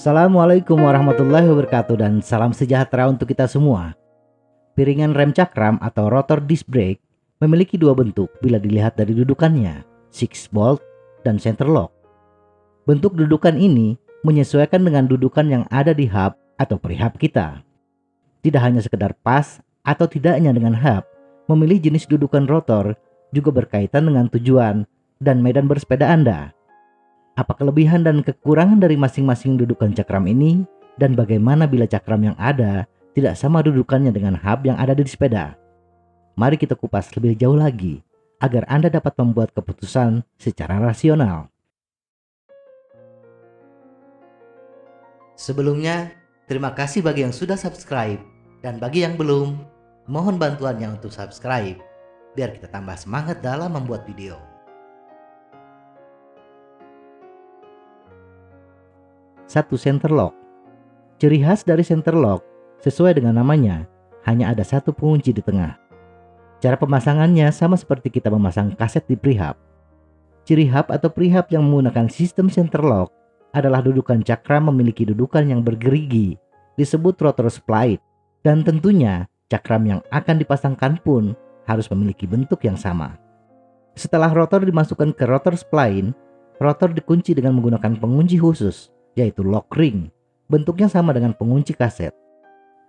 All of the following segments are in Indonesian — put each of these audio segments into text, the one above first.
Assalamualaikum warahmatullahi wabarakatuh dan salam sejahtera untuk kita semua. Piringan rem cakram atau rotor disc brake memiliki dua bentuk bila dilihat dari dudukannya, 6 bolt dan center lock. Bentuk dudukan ini menyesuaikan dengan dudukan yang ada di hub atau prehab kita. Tidak hanya sekedar pas atau tidaknya dengan hub, memilih jenis dudukan rotor juga berkaitan dengan tujuan dan medan bersepeda Anda. Apa kelebihan dan kekurangan dari masing-masing dudukan cakram ini, dan bagaimana bila cakram yang ada tidak sama dudukannya dengan hub yang ada di sepeda? Mari kita kupas lebih jauh lagi, agar Anda dapat membuat keputusan secara rasional. Sebelumnya, terima kasih bagi yang sudah subscribe, dan bagi yang belum, mohon bantuannya untuk subscribe, biar kita tambah semangat dalam membuat video. 1. Center lock. Ciri khas dari center lock, sesuai dengan namanya, hanya ada satu pengunci di tengah. Cara pemasangannya sama seperti kita memasang kaset di prehab. Ciri hub atau prehab yang menggunakan sistem center lock adalah dudukan cakram memiliki dudukan yang bergerigi, disebut rotor spline, dan tentunya cakram yang akan dipasangkan pun harus memiliki bentuk yang sama. Setelah rotor dimasukkan ke rotor spline, rotor dikunci dengan menggunakan pengunci khusus, yaitu lock ring. Bentuknya sama dengan pengunci kaset.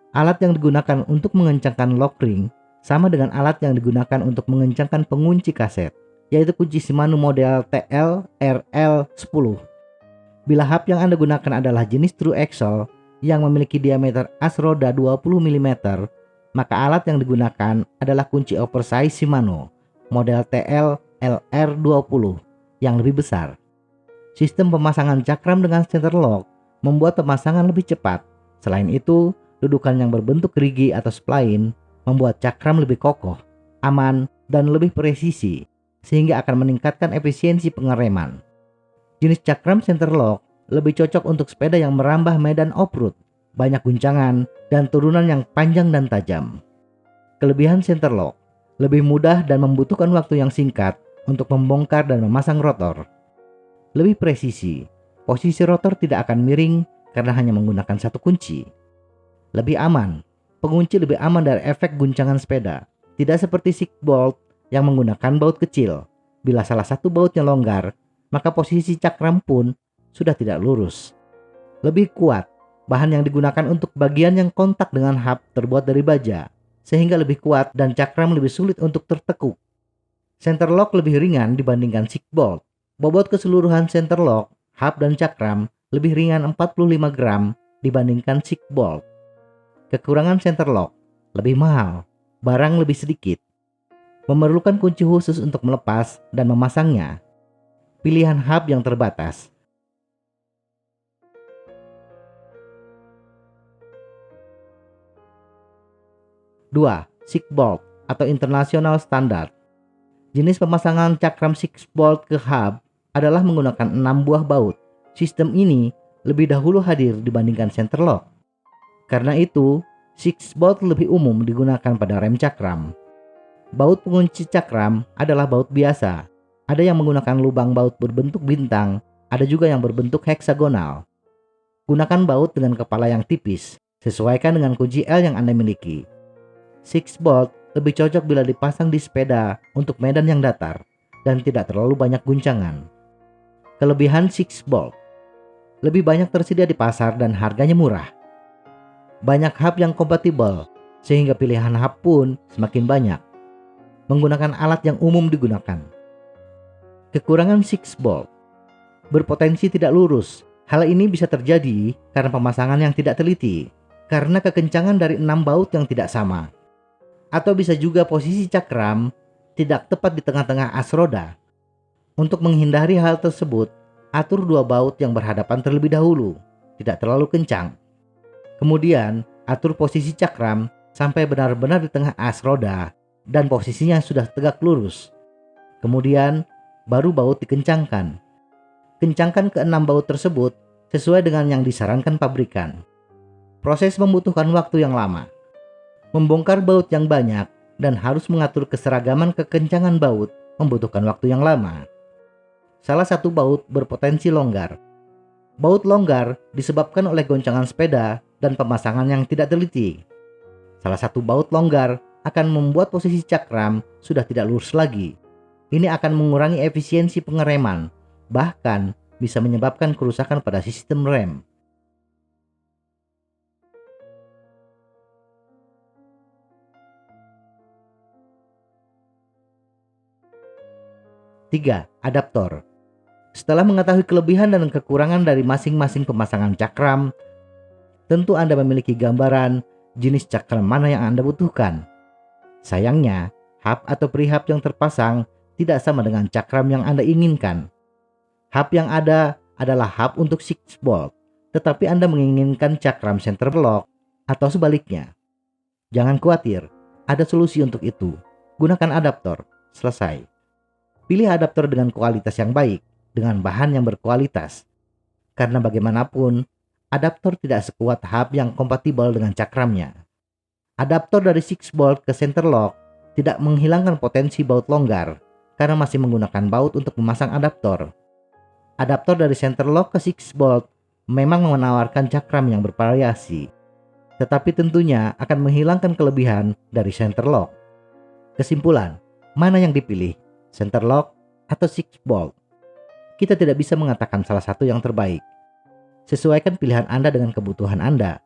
Alat yang digunakan untuk mengencangkan lock ring sama dengan alat yang digunakan untuk mengencangkan pengunci kaset, yaitu kunci Shimano model TL RL10. Bila hub yang Anda gunakan adalah jenis true axle yang memiliki diameter as roda 20 mm, maka alat yang digunakan adalah kunci oversize Shimano model TL LR20 yang lebih besar. Sistem pemasangan cakram dengan center lock membuat pemasangan lebih cepat. Selain itu, dudukan yang berbentuk gerigi atau spline membuat cakram lebih kokoh, aman, dan lebih presisi, sehingga akan meningkatkan efisiensi pengereman. Jenis cakram center lock lebih cocok untuk sepeda yang merambah medan off-road, banyak guncangan, dan turunan yang panjang dan tajam. Kelebihan center lock lebih mudah dan membutuhkan waktu yang singkat untuk membongkar dan memasang rotor. Lebih presisi, posisi rotor tidak akan miring karena hanya menggunakan satu kunci. Lebih aman, pengunci lebih aman dari efek guncangan sepeda. Tidak seperti 6 bolt yang menggunakan baut kecil. Bila salah satu bautnya longgar, maka posisi cakram pun sudah tidak lurus. Lebih kuat, bahan yang digunakan untuk bagian yang kontak dengan hub terbuat dari baja, sehingga lebih kuat dan cakram lebih sulit untuk tertekuk. Center lock lebih ringan dibandingkan 6 bolt. Bobot keseluruhan center lock, hub dan cakram lebih ringan 45 gram dibandingkan 6 bolt. Kekurangan center lock, lebih mahal, barang lebih sedikit, memerlukan kunci khusus untuk melepas dan memasangnya. Pilihan hub yang terbatas. Dua, 6 bolt atau international standard. Jenis pemasangan cakram 6 bolt ke hub adalah menggunakan 6 buah baut. Sistem ini lebih dahulu hadir dibandingkan center lock. Karena itu, 6 bolt lebih umum digunakan pada rem cakram. Baut pengunci cakram adalah baut biasa. Ada yang menggunakan lubang baut berbentuk bintang, ada juga yang berbentuk heksagonal. Gunakan baut dengan kepala yang tipis, sesuaikan dengan kunci L yang Anda miliki. 6 bolt lebih cocok bila dipasang di sepeda untuk medan yang datar dan tidak terlalu banyak guncangan. Kelebihan 6 bolt, lebih banyak tersedia di pasar dan harganya murah. Banyak hub yang kompatibel, sehingga pilihan hub pun semakin banyak. Menggunakan alat yang umum digunakan. Kekurangan 6 bolt, berpotensi tidak lurus. Hal ini bisa terjadi karena pemasangan yang tidak teliti, karena kekencangan dari 6 baut yang tidak sama. Atau bisa juga posisi cakram tidak tepat di tengah-tengah as roda. Untuk menghindari hal tersebut, atur 2 baut yang berhadapan terlebih dahulu, tidak terlalu kencang. Kemudian, atur posisi cakram sampai benar-benar di tengah as roda dan posisinya sudah tegak lurus. Kemudian, baru baut dikencangkan. Kencangkan ke-6 baut tersebut sesuai dengan yang disarankan pabrikan. Proses membutuhkan waktu yang lama. Membongkar baut yang banyak dan harus mengatur keseragaman kekencangan baut membutuhkan waktu yang lama. Salah satu baut berpotensi longgar. Baut longgar disebabkan oleh goncangan sepeda dan pemasangan yang tidak teliti. Salah satu baut longgar akan membuat posisi cakram sudah tidak lurus lagi. Ini akan mengurangi efisiensi pengereman, bahkan bisa menyebabkan kerusakan pada sistem rem. Tiga, adaptor. Setelah mengetahui kelebihan dan kekurangan dari masing-masing pemasangan cakram, tentu Anda memiliki gambaran jenis cakram mana yang Anda butuhkan. Sayangnya, hub atau prehab yang terpasang tidak sama dengan cakram yang Anda inginkan. Hub yang ada adalah hub untuk 6 bolt, tetapi Anda menginginkan cakram center lock atau sebaliknya. Jangan khawatir, ada solusi untuk itu. Gunakan adaptor. Selesai. Pilih adaptor dengan kualitas yang baik, dengan bahan yang berkualitas. Karena bagaimanapun, adaptor tidak sekuat hub yang kompatibel dengan cakramnya. Adaptor dari 6 bolt ke center lock tidak menghilangkan potensi baut longgar, karena masih menggunakan baut untuk memasang adaptor. Adaptor dari center lock ke 6 bolt memang menawarkan cakram yang bervariasi, tetapi tentunya akan menghilangkan kelebihan dari center lock. Kesimpulan, mana yang dipilih? Center lock atau 6 bolt? Kita tidak bisa mengatakan salah satu yang terbaik. Sesuaikan pilihan Anda dengan kebutuhan Anda.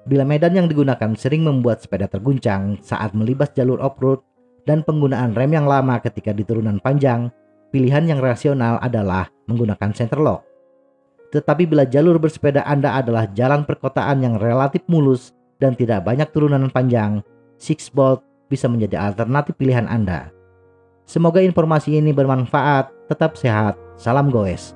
Bila medan yang digunakan sering membuat sepeda terguncang saat melibas jalur off-road dan penggunaan rem yang lama ketika di turunan panjang, pilihan yang rasional adalah menggunakan center lock. Tetapi bila jalur bersepeda Anda adalah jalan perkotaan yang relatif mulus dan tidak banyak turunan panjang, 6 bolt bisa menjadi alternatif pilihan Anda. Semoga informasi ini bermanfaat. Tetap sehat. Salam goes.